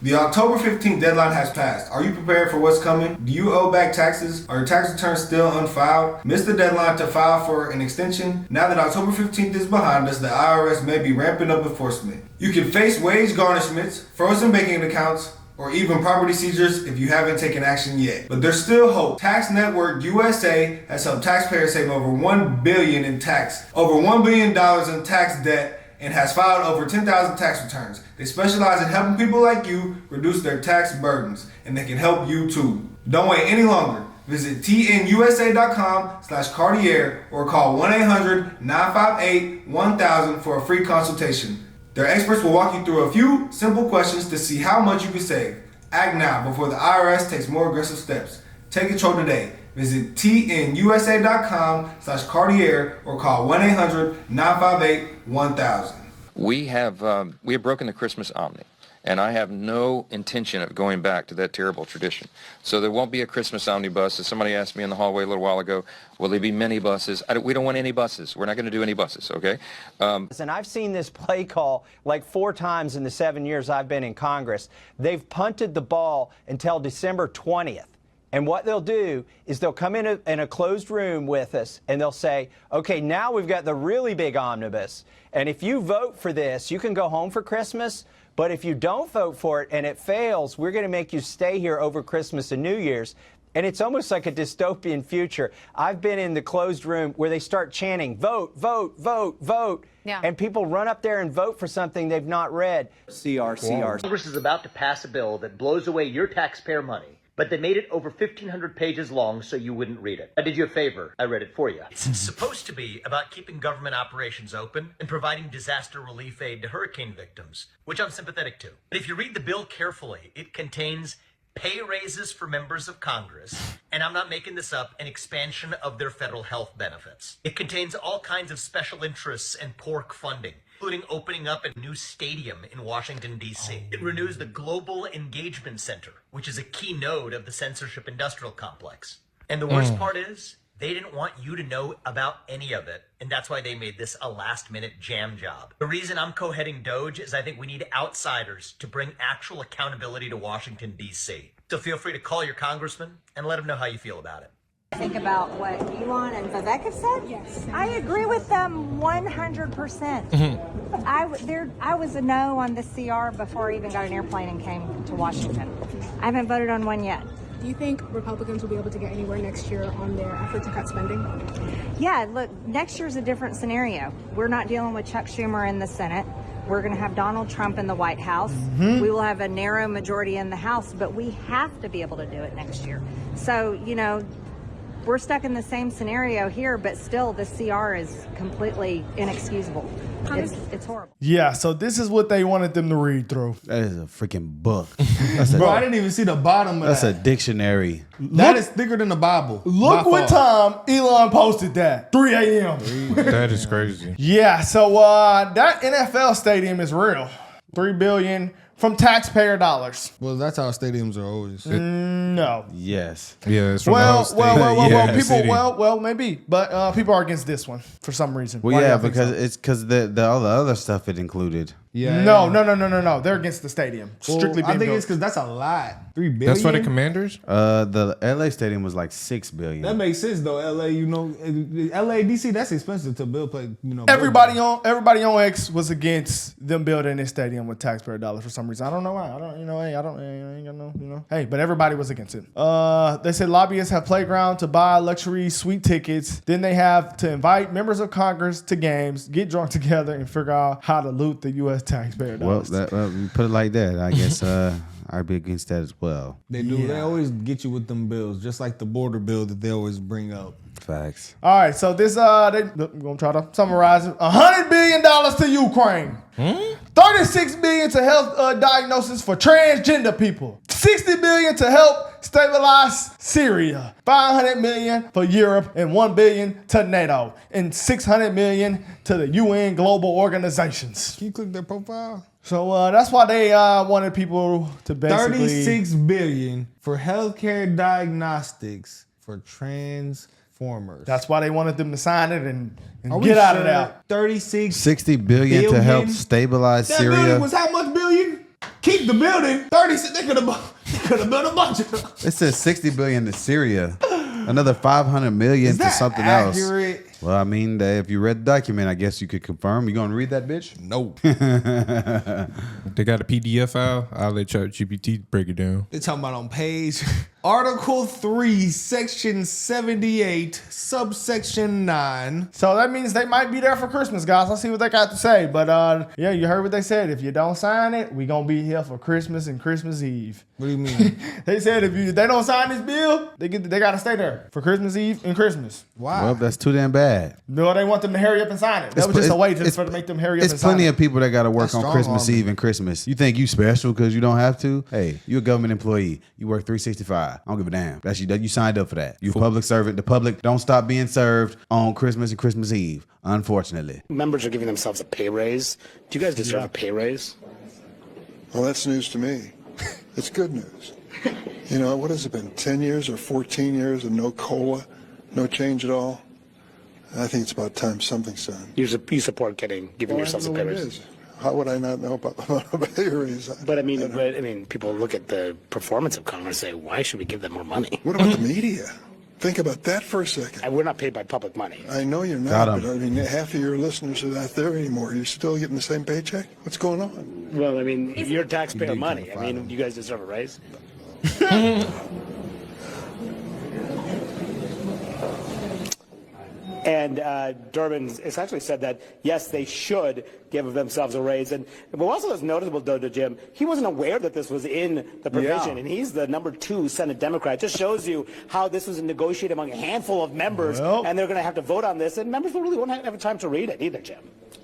The October 15th deadline has passed. Are you prepared for what's coming? Do you owe back taxes? Are your tax returns still unfiled? Missed the deadline to file for an extension? Now that October 15th is behind us, the IRS may be ramping up enforcement. You can face wage garnishments, frozen banking accounts, or even property seizures if you haven't taken action yet. But there's still hope. Tax Network USA has helped taxpayers save over $1 billion in $1 billion in tax debt, and has filed over 10,000 tax returns. They specialize in helping people like you reduce their tax burdens, and they can help you too. Don't wait any longer. Visit tnusa.com/Cartier or call 1-800-958-1000 for a free consultation. Their experts will walk you through a few simple questions to see how much you can save. Act now before the IRS takes more aggressive steps. Take control today. Visit tnusa.com/Cartier or call 1-800-958-1000. We have broken the Christmas omni, and I have no intention of going back to that terrible tradition. So there won't be a Christmas omnibus. As somebody asked me in the hallway a little while ago, will there be many buses? We don't want any buses. We're not going to do any buses, okay? And I've seen this play call like 4 times in the 7 years I've been in Congress. They've punted the ball until December 20th. And what they'll do is they'll come in a closed room with us and they'll say, okay, now we've got the really big omnibus. And if you vote for this, you can go home for Christmas. But if you don't vote for it and it fails, we're going to make you stay here over Christmas and New Year's. And it's almost like a dystopian future. I've been in the closed room where they start chanting, vote, vote, vote, vote. Yeah. And people run up there and vote for something they've not read. CR. Congress is about to pass a bill that blows away your taxpayer money. But they made it over 1,500 pages long so you wouldn't read it. I did you a favor. I read it for you. It's supposed to be about keeping government operations open and providing disaster relief aid to hurricane victims, which I'm sympathetic to. But if you read the bill carefully, it contains pay raises for members of Congress, and I'm not making this up, an expansion of their federal health benefits. It contains all kinds of special interests and pork funding, including opening up a new stadium in Washington, D.C. It renews the Global Engagement Center, which is a key node of the censorship industrial complex. And the worst part is, they didn't want you to know about any of it, and that's why they made this a last-minute jam job. The reason I'm co-heading DOGE is I think we need outsiders to bring actual accountability to Washington, D.C. So feel free to call your congressman and let them know how you feel about it. Think about what Elon and Vivek have said? Yes. I agree with them 100%. I was a no on the CR before I even got an airplane and came to Washington. I haven't voted on one yet. Do you think Republicans will be able to get anywhere next year on their effort to cut spending? Yeah, look, next year's a different scenario. We're not dealing with Chuck Schumer in the Senate. We're going to have Donald Trump in the White House. We will have a narrow majority in the House, but we have to be able to do it next year. So, you know, we're stuck in the same scenario here, but still the CR is completely inexcusable. It's horrible. Yeah, so this is what they wanted them to read through. That is a freaking book. Bro, I didn't even see the bottom of That's that. a dictionary. That is thicker than the Bible. Look what time Elon posted that. 3 a.m. That is crazy. Yeah, so that NFL stadium is real. $3 billion from taxpayer dollars. Well, that's how stadiums are always. No. Yes. Yeah, it's from the whole state. Well, maybe, but people are against this one for some reason. Well, Why do yeah, y'all think because so? it's because all the other stuff it included. Yeah. No. They're against the stadium. Strictly I being think built. it's because that's a lot. $3 billion. That's for the Commanders? The LA stadium was like $6 billion. That makes sense though. LA, you know, LA, DC, that's expensive to build. Play, you know. Everybody on X was against them building this stadium with taxpayer dollars for some reason. I don't know why. I ain't got no. Hey, but everybody was against it. They said lobbyists have playground to buy luxury suite tickets. Then they have to invite members of Congress to games, get drunk together, and figure out how to loot the U.S. taxpayer dollars. Well, you put it like that. I guess I'd be against that as well. They do. Yeah. They always get you with them bills, just like the border bill that they always bring up. Facts. All right, so this I'm gonna try to summarize it. $100 billion to Ukraine. $36 billion to health diagnosis for transgender people. $60 billion to help stabilize Syria. $500 million for Europe and $1 billion to NATO and $600 million to the UN global organizations. Can you click their profile? So that's why they wanted people to basically $36 billion for healthcare diagnostics for transformers. That's why they wanted them to sign it and get out of there. $60 billion to help stabilize that Syria. billion was how much billion? keep the building. 30. They could have built a bunch of them. It says $60 billion to Syria, another $500 million to something accurate? else. Well, I mean, if you read the document, I guess you could confirm. You gonna read that bitch? Nope. They got a PDF file. I'll let ChatGPT break it down. They're talking about on page Article 3, Section 78, subsection 9. So that means they might be there for Christmas, guys. Let's see what they got to say. But yeah, you heard what they said. If you don't sign it, we gonna be here for Christmas and Christmas Eve. What do you mean? They said if they don't sign this bill, they gotta stay there for Christmas Eve and Christmas. Why? Well, that's too damn bad. No, they want them to hurry up and sign it. That was just a way to make them hurry up and sign it. It's plenty of people that got to work on Christmas Eve and Christmas. You think you special because you don't have to? Hey, you a government employee. You work 365. I don't give a damn. That's you signed up for that. You a public servant. The public don't stop being served on Christmas and Christmas Eve, unfortunately. Members are giving themselves a pay raise. Do you guys deserve a pay raise? Well, that's news to me. It's good news. You know, what has it been, 10 years or 14 years of no COLA, no change at all? I think it's about time something's done. You support giving yourselves a pay raise. How would I not know about a pay raise? But I mean, people look at the performance of Congress and say, why should we give them more money? What about the media? Think about that for a second. And we're not paid by public money. I know you're not, but I mean, half of your listeners are not there anymore. You're still getting the same paycheck? What's going on? Well, I mean, your taxpayer money. I mean, you guys deserve a raise. And Durbin essentially said that, yes, they should give themselves a raise. And what also is notable, though, to Jim, he wasn't aware that this was in the provision. Yeah. And he's the number 2 Senate Democrat. It just shows you how this was negotiated among a handful of members. Well, and they're going to have to vote on this. And members really won't have time to read it either, Jim.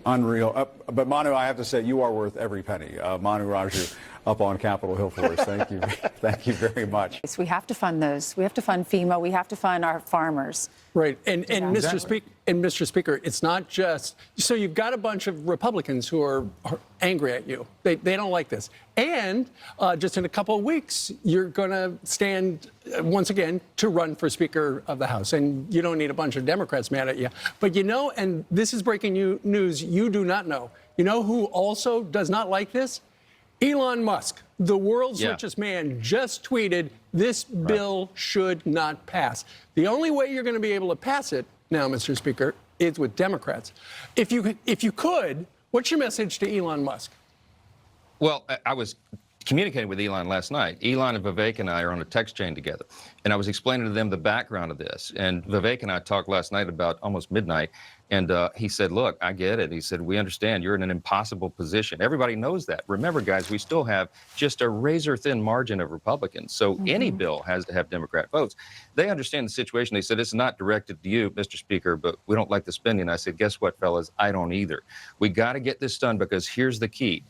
Unreal. But Manu, I have to say, you are worth every penny. Manu Raju up on Capitol Hill for us. Thank you. Thank you very much. We have to fund those. We have to fund FEMA. We have to fund our farmers. Right. And Mr. Speaker, it's not just, so you've got a bunch of Republicans who are angry at you. They don't like this. And just in a couple of weeks, you're going to stand once again to run for Speaker of the House. And you don't need a bunch of Democrats mad at you. But and this is breaking news you do not know. You know who also does not like this? Elon Musk, the world's richest man, just tweeted, this bill should not pass. The only way you're going to be able to pass it now, Mr. Speaker, is with Democrats. If you could, what's your message to Elon Musk? Well, I was communicating with Elon last night. Elon and Vivek and I are on a text chain together. And I was explaining to them the background of this. And Vivek and I talked last night about almost midnight. And he said, look, I get it. He said, we understand you're in an impossible position. Everybody knows that. Remember, guys, we still have just a razor-thin margin of Republicans. So any bill has to have Democrat votes. They understand the situation. They said, it's not directed to you, Mr. Speaker, but we don't like the spending. I said, guess what, fellas? I don't either. We got to get this done because here's the key.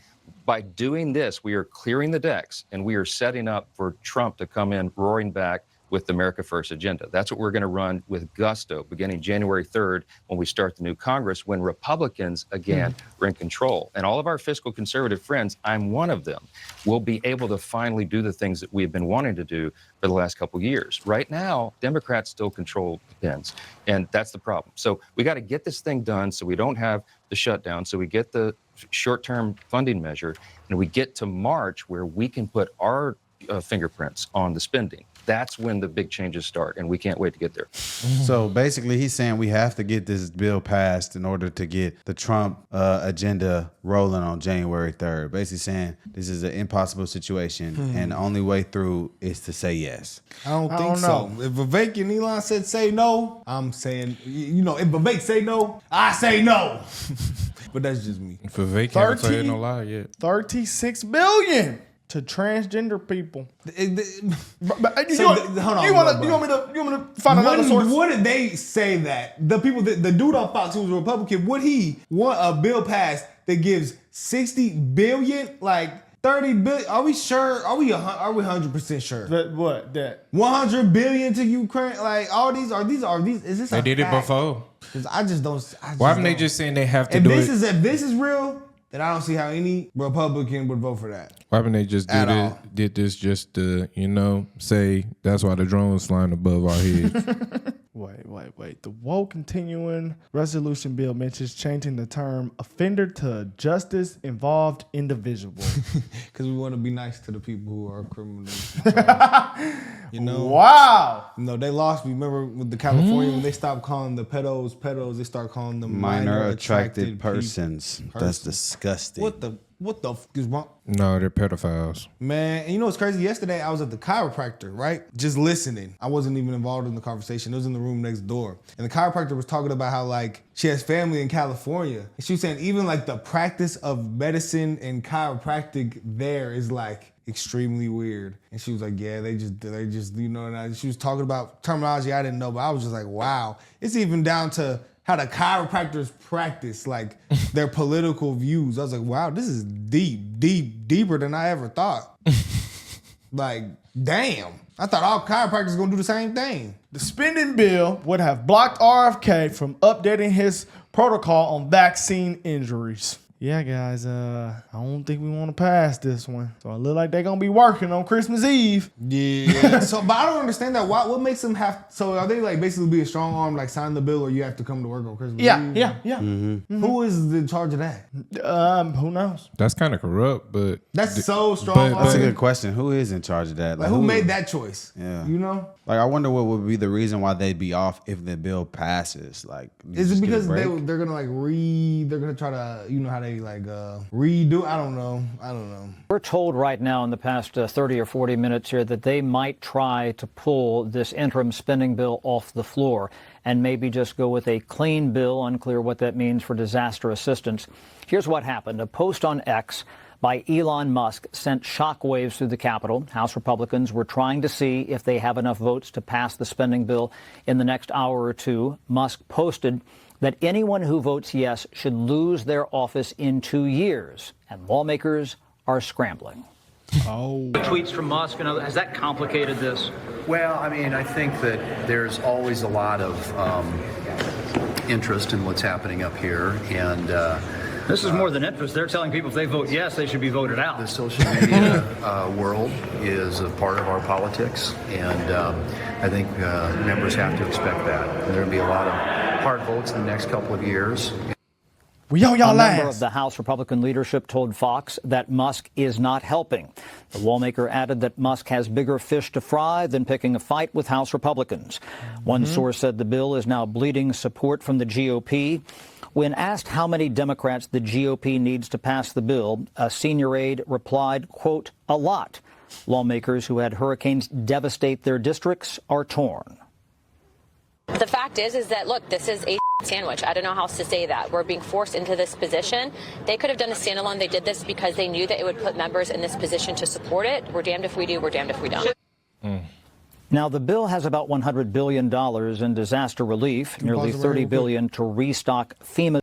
By doing this, we are clearing the decks and we are setting up for Trump to come in roaring back with the America First agenda. That's what we're going to run with gusto beginning January 3rd when we start the new Congress, when Republicans, again, are in control. And all of our fiscal conservative friends, I'm one of them, will be able to finally do the things that we've been wanting to do for the last couple of years. Right now, Democrats still control the pens, and that's the problem. So we got to get this thing done so we don't have the shutdown, so we get the short-term funding measure, and we get to March where we can put our fingerprints on the spending. That's when the big changes start, and we can't wait to get there. So basically, he's saying we have to get this bill passed in order to get the Trump agenda rolling on January 3rd. Basically saying this is an impossible situation, and the only way through is to say yes. I don't think so. If Vivek and Elon said say no, I'm saying, if Vivek say no, I say no. But that's just me. Vivek haven't said no lie yet. $36 billion. To transgender people. Hold on. You want me to find another source? What did they say that the people, the dude on Fox who was a Republican, would he want a bill passed that gives $60 billion, like $30 billion? Are we sure? Are we 100% sure? What that? $100 billion to Ukraine? Like all these are these? Is this? They did it before. Because I just don't. Why haven't they just saying they have to do it? If this is real, then I don't see how any Republican would vote for that. Why haven't they just did this just to, say that's why the drone's flying above our heads? Wait. The woke continuing resolution bill mentions changing the term offender to justice involved individual. Because we want to be nice to the people who are criminals. Wow. No, they lost me. Remember with the California, when they stopped calling the pedos, they start calling them minor attracted persons. That's disgusting. What the f is wrong? No, they're pedophiles. Man, and you know what's crazy? Yesterday, I was at the chiropractor, right? Just listening. I wasn't even involved in the conversation. It was in the room next door. And the chiropractor was talking about how, like, she has family in California. And she was saying even, like, the practice of medicine and chiropractic there is, like, extremely weird. And she was like, yeah, they just, you know, and she was talking about terminology I didn't know, but I was just like, wow. It's even down to how the chiropractors practice, like, their political views. I was like, wow, this is deeper than I ever thought. Like, damn. I thought all chiropractors were gonna do the same thing. The spending bill would have blocked RFK from updating his protocol on vaccine injuries. Yeah, guys, I don't think we want to pass this one. So it look like they're going to be working on Christmas Eve. Yeah. But I don't understand that. What makes them have, so are they like basically be a strong arm, like sign the bill or you have to come to work on Christmas Eve? Yeah. Mm-hmm. Who is in charge of that? Who knows? That's kind of corrupt, but. That's so strong. That's a good question. Who is in charge of that? Like who made that choice? Yeah. You know? Like, I wonder what would be the reason why they'd be off if the bill passes. Like, is it because they're gonna like they're gonna try to, you know how they like redo? I don't know. We're told right now in the past 30 or 40 minutes here that they might try to pull this interim spending bill off the floor and maybe just go with a clean bill. Unclear what that means for disaster assistance. Here's what happened. A post on X by Elon Musk sent shockwaves through the Capitol. House Republicans were trying to see if they have enough votes to pass the spending bill in the next hour or two. Musk posted that anyone who votes yes should lose their office in 2 years, and lawmakers are scrambling. The tweets from Musk, and has that complicated this? Well, I mean, I think that there's always a lot of interest in what's happening up here, and this is more than interest. They're telling people if they vote yes, they should be voted out. The social media world is a part of our politics, and I think members have to expect that. There will be a lot of hard votes in the next couple of years. A member of the House Republican leadership told Fox that Musk is not helping. The lawmaker added that Musk has bigger fish to fry than picking a fight with House Republicans. One source said the bill is now bleeding support from the GOP. When asked how many Democrats the GOP needs to pass the bill, a senior aide replied, quote, a lot. Lawmakers who had hurricanes devastate their districts are torn. The fact is that, look, this is a sandwich. I don't know how else to say that. We're being forced into this position. They could have done a standalone. They did this because they knew that it would put members in this position to support it. We're damned if we do. We're damned if we don't. Now, the bill has about $100 billion in disaster relief, nearly $30 billion to restock FEMA.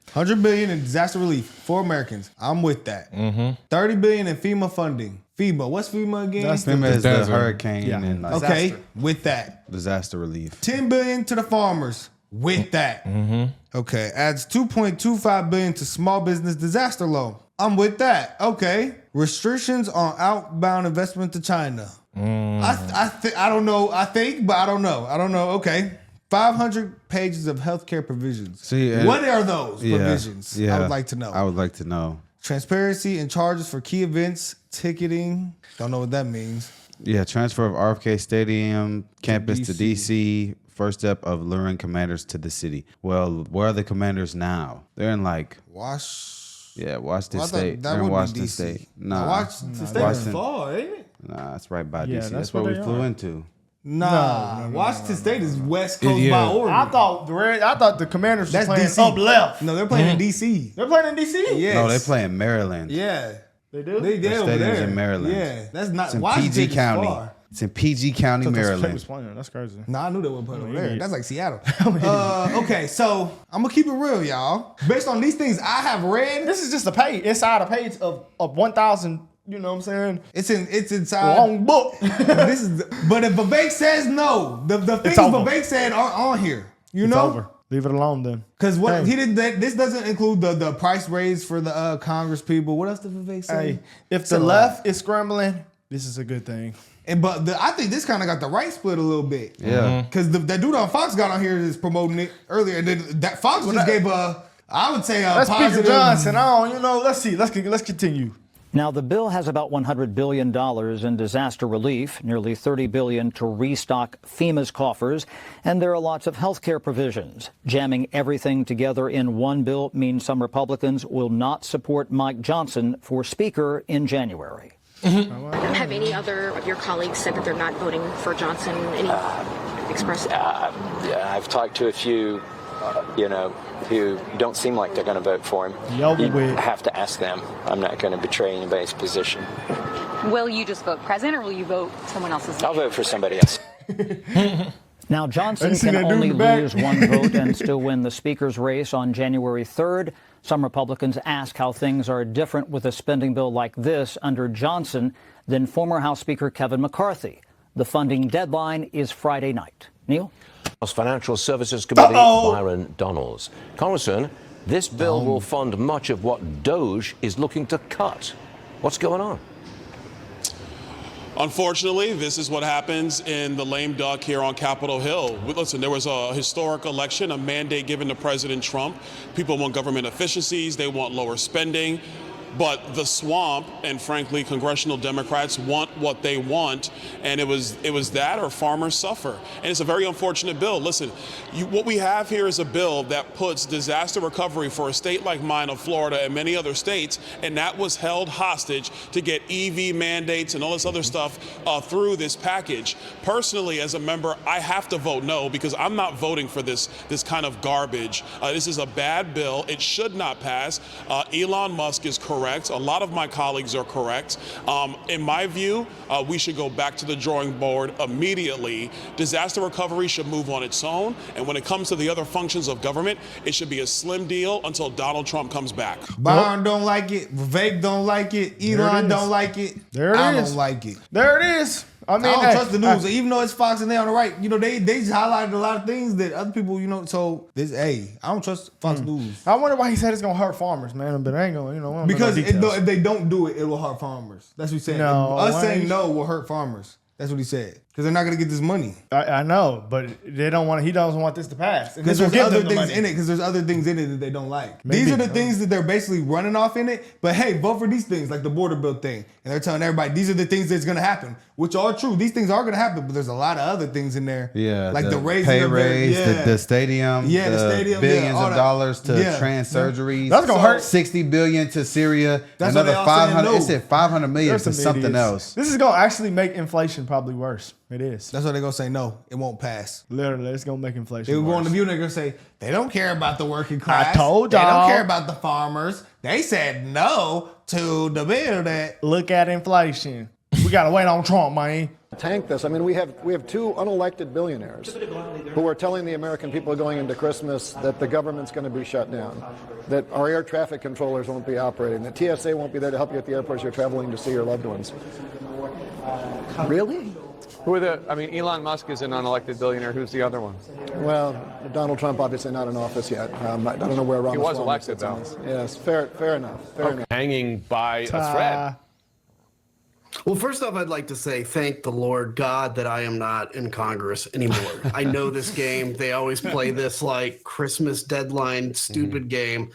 $100 billion in disaster relief for Americans. I'm with that. $30 billion in FEMA funding. FEMA, what's FEMA again? FEMA is the hurricane and okay, with that. Disaster relief. $10 billion to the farmers. With that. Okay, adds $2.25 billion to small business disaster loan. I'm with that. Okay, restrictions on outbound investment to China. I don't know. I think, but I don't know. Okay. 500 pages of healthcare provisions. See, what are those provisions? Yeah, I would like to know. I would like to know. Transparency and charges for key events, ticketing. Don't know what that means. Yeah, transfer of RFK Stadium campus to DC. First step of luring commanders to the city. Well, where are the commanders now? They're in like Washington State. That They're in would Washington be DC. State. Nah, Washington State is far, ain't it? Nah, it's right by DC. Yeah, that's where we flew into. Nah, Washington State is West Coast by Oregon. I thought the Commanders were playing DC. up left. No, they're playing in DC. They're playing in DC? Yes. No, they play in Maryland. Yeah. They do? They The over stadium's there. in Maryland. Yeah. That's not It's in Washington PG is County. far. It's in PG County, Maryland. Was playing. That's crazy. Nah, I knew they weren't playing over there. idiot. That's like Seattle. Okay, so I'm gonna keep it real, y'all. Based on these things I have read, This is just a page inside a page of 1,000. You know what I'm saying? it's inside Long book. But if Vivek says no, the things over. Vivek said aren't on here. You It's know? over. Leave it alone then. Because what Hey. he did, this doesn't include the price raise for the Congress people. What else did Vivek say? Hey, if Said the a left is scrambling, This is a good thing. But I think this kind of got the right split a little bit. Yeah. Because that dude on Fox got on here is promoting it earlier. And that Fox just gave I would say Let's positive. Speaker Johnson. Let's see. Let's continue. Now, the bill has about $100 billion in disaster relief, nearly $30 billion to restock FEMA's coffers, and there are lots of health care provisions. Jamming everything together in one bill means some Republicans will not support Mike Johnson for Speaker in January. Have any other of your colleagues said that they're not voting for Johnson? Any express? Yeah, I've talked to a few, who don't seem like they're going to vote for him. You have to ask them. I'm not going to betray anybody's position. Will you just vote president, or will you vote someone else's? I'll vote for somebody else. Now, Johnson can only lose one vote and still win the Speaker's race on January 3rd. Some Republicans ask how things are different with a spending bill like this under Johnson than former House Speaker Kevin McCarthy. The funding deadline is Friday night. Neil? House Financial Services Committee, Byron Donalds. Congressman, this bill will fund much of what DOGE is looking to cut. What's going on? Unfortunately, this is what happens in the lame duck here on Capitol Hill. Listen, there was a historic election, a mandate given to President Trump. People want government efficiencies, they want lower spending. But the swamp and, frankly, congressional Democrats want what they want, and it was that or farmers suffer. And it's a very unfortunate bill. Listen, what we have here is a bill that puts disaster recovery for a state like mine of Florida and many other states, and that was held hostage to get EV mandates and all this other stuff through this package. Personally, as a member, I have to vote no because I'm not voting for this kind of garbage. This is a bad bill. It should not pass. Elon Musk is correct. A lot of my colleagues are correct. In my view, we should go back to the drawing board immediately. Disaster recovery should move on its own. And when it comes to the other functions of government, it should be a slim deal until Donald Trump comes back. Byron don't like it. Vivek don't like it. Elon don't like it. There it I is. don't like it. There it is. I mean, I don't trust the news, even though it's Fox and they on the right. They just highlighted a lot of things that other people, so I don't trust Fox News. I wonder why he said it's gonna hurt farmers, man. But I ain't gonna, because if they don't do it, it will hurt farmers. That's what he said. No, us saying no will hurt farmers. That's what he said. Because they're not gonna get this money. I know, but they don't want. He doesn't want this to pass. Because there's other things in it. Because there's other things in it that they don't like. Maybe. These are the things that they're basically running off in it. But hey, vote for these things, like the border bill thing. And they're telling everybody these are the things that's gonna happen, which are true. These things are gonna happen, but there's a lot of other things in there. Yeah, like the raising pay of raise, their, the stadium, the stadium, billions all of that. dollars to Yeah. trans surgeries. That's gonna hurt. $60 billion to Syria. That's another what they all saying 500. no. It said 500 million There's to some something idiots. else. This is gonna actually make inflation probably worse. It is. That's why they're gonna say no. It won't pass. Literally, it's gonna make inflation. They were worse. on the view and they're gonna say they don't care about the working class. I told They y'all. don't care about the farmers. They said no to the bill that. Look at inflation. We gotta wait on Trump, man. Tank this. I mean, we have two unelected billionaires who are telling the American people going into Christmas that the government's going to be shut down, that our air traffic controllers won't be operating, that TSA won't be there to help you at the airports you're traveling to see your loved ones. Really? Who are the? I mean, Elon Musk is an unelected billionaire. Who's the other one? Well, Donald Trump obviously not in office yet. I don't know where Ramaswamy He was elected, sits on though. this. Yes, fair enough. Fair enough. Hanging by a thread. Well, first off, I'd like to say thank the Lord God that I am not in Congress anymore. I know this game. They always play this like Christmas deadline stupid game.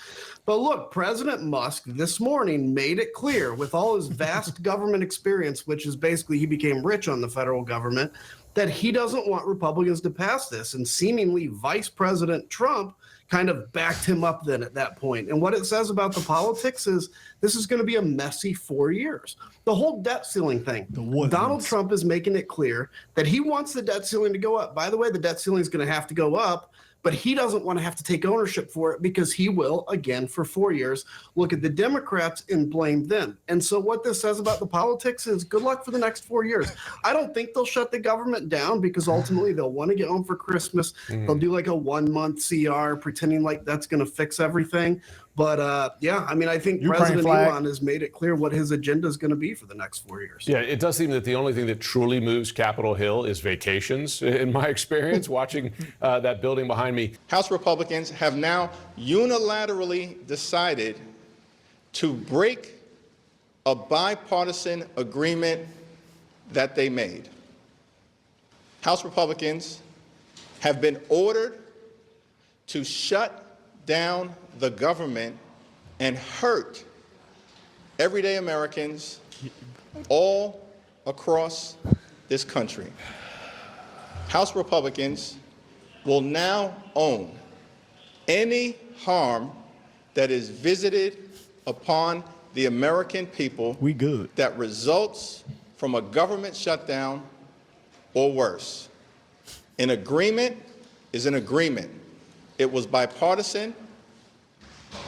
But look, President Musk this morning made it clear with all his vast government experience, which is basically he became rich on the federal government, that he doesn't want Republicans to pass this. And seemingly Vice President Trump kind of backed him up then at that point. And what it says about the politics is this is going to be a messy 4 years. The whole debt ceiling thing. Donald Trump is making it clear that he wants the debt ceiling to go up. By the way, the debt ceiling is going to have to go up, but he doesn't want to have to take ownership for it because he will, again, for 4 years, look at the Democrats and blame them. And so what this says about the politics is good luck for the next 4 years. I don't think they'll shut the government down because ultimately they'll want to get home for Christmas. They'll do like a 1 month CR pretending like that's going to fix everything. But yeah, I mean, I think President Elon has made it clear what his agenda is going to be for the next 4 years. Yeah, it does seem that the only thing that truly moves Capitol Hill is vacations, in my experience, watching that building behind me. House Republicans have now unilaterally decided to break a bipartisan agreement that they made. House Republicans have been ordered to shut down the government and hurt everyday Americans all across this country. House Republicans will now own any harm that is visited upon the American people that results from a government shutdown or worse. An agreement is an agreement. It was bipartisan,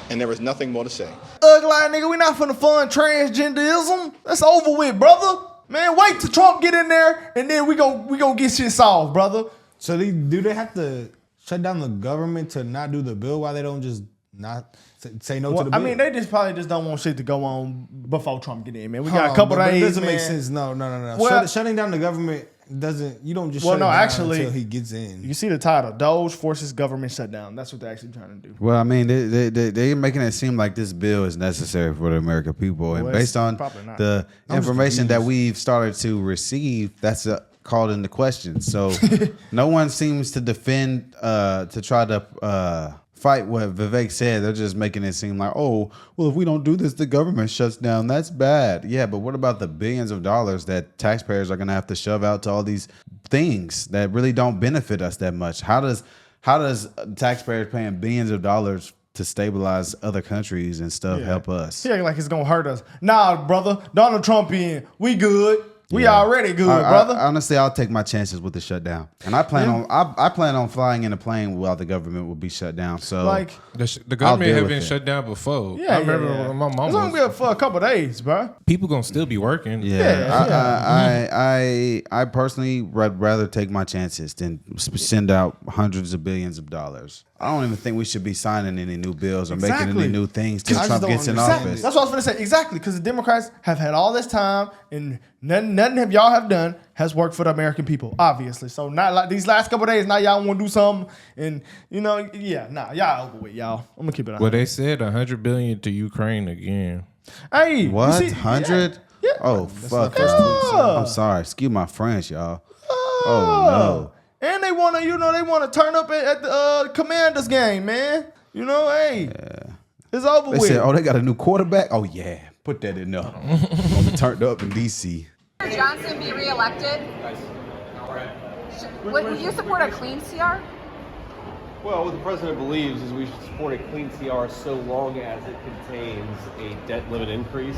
and there is nothing more to say. Ugly nigga, we not finna fund transgenderism. That's over with, brother. Man, wait till Trump get in there, and then we gon' get shit solved, brother. So do they have to shut down the government to not do the bill? Why they don't just not say no to the bill? I mean, they probably don't want shit to go on before Trump get in, man. We got a couple days, It doesn't man. make sense. No. Well, Shutting down the government doesn't. You don't just shut it down until he gets in. You see the title, DOGE forces government shutdown. That's what they're actually trying to do. Well, I mean, they're making it seem like this bill is necessary for the American people. And based on the information that we've started to receive, that's called into question. So no one seems to defend, to try to fight what Vivek said. They're just making it seem like, oh, well, if we don't do this, the government shuts down. That's bad. Yeah, but what about the billions of dollars that taxpayers are going to have to shove out to all these things that really don't benefit us that much? How does taxpayers paying billions of dollars to stabilize other countries and stuff help us? He acting like it's gonna hurt us. Nah, brother. Donald Trump in. We good. We already good, brother. Honestly, I'll take my chances with the shutdown, and I plan on flying in a plane while the government will be shut down. So like the government have been shut down before. Yeah, I remember when my mom. It's only been for a couple of days, bro. People gonna still be working. I personally would rather take my chances than send out hundreds of billions of dollars. I don't even think we should be signing any new bills or making any new things till Trump gets in office. That's what I was going to say. Exactly, because the Democrats have had all this time, and nothing y'all have done has worked for the American people, obviously. So not like these last couple of days, now y'all want to do something, and y'all over with, y'all. I'm gonna keep it on. Well, they said $100 billion to Ukraine again. Hey, what? 100? Yeah. Oh fuck! I'm sorry. Excuse my French, y'all. Oh no. And they want to turn up at the Commanders game, man. It's over with. They said, they got a new quarterback. Oh yeah, put that in there. Gonna be turned up in DC. Johnson be reelected? Would you support a clean CR? Well, what the president believes is we should support a clean CR so long as it contains a debt limit increase.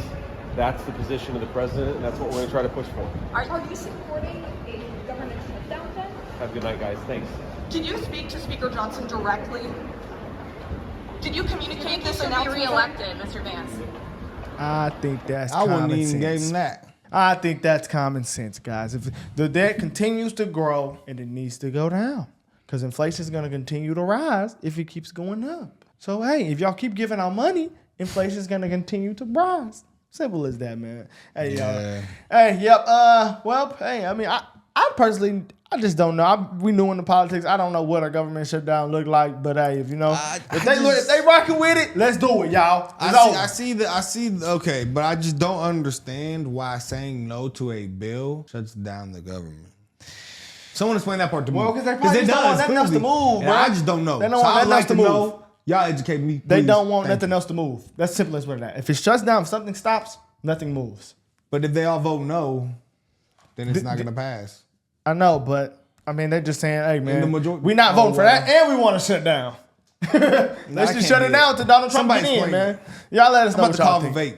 That's the position of the president, and that's what we're going to try to push for. Are you supporting a government shutdown then? Have a good night, guys. Thanks. Did you speak to Speaker Johnson directly? Did you communicate this announcement? Be reelected, Mr. Vance. I think that's I common wouldn't even sense. give him that. I think that's common sense, guys. If the debt continues to grow, and it needs to go down, because inflation is going to continue to rise if it keeps going up. So hey, if y'all keep giving out money, inflation is going to continue to rise. Simple as that, man. Hey, y'all. Hey, yep. Well, hey, I mean, I personally, I just don't know. We new in the politics. I don't know what a government shutdown look like, but hey, if they rocking with it, let's do it, y'all. I see. Okay, but I just don't understand why saying no to a bill shuts down the government. Someone explain that part to me. Well, because they probably don't want nothing else to move, bro. I just don't know. They don't want nothing else to move. Y'all educate me. They don't want nothing else to move. That's simple as what that. If it shuts down, if something stops, nothing moves. But if they all vote no, then it's not going to pass. I know, but I mean, they're just saying, hey, man, we're not voting for that, and we want to shut down. Let's just shut it down until Donald Trump get in, man. Y'all let us know what y'all think. I'm about to call Vivek.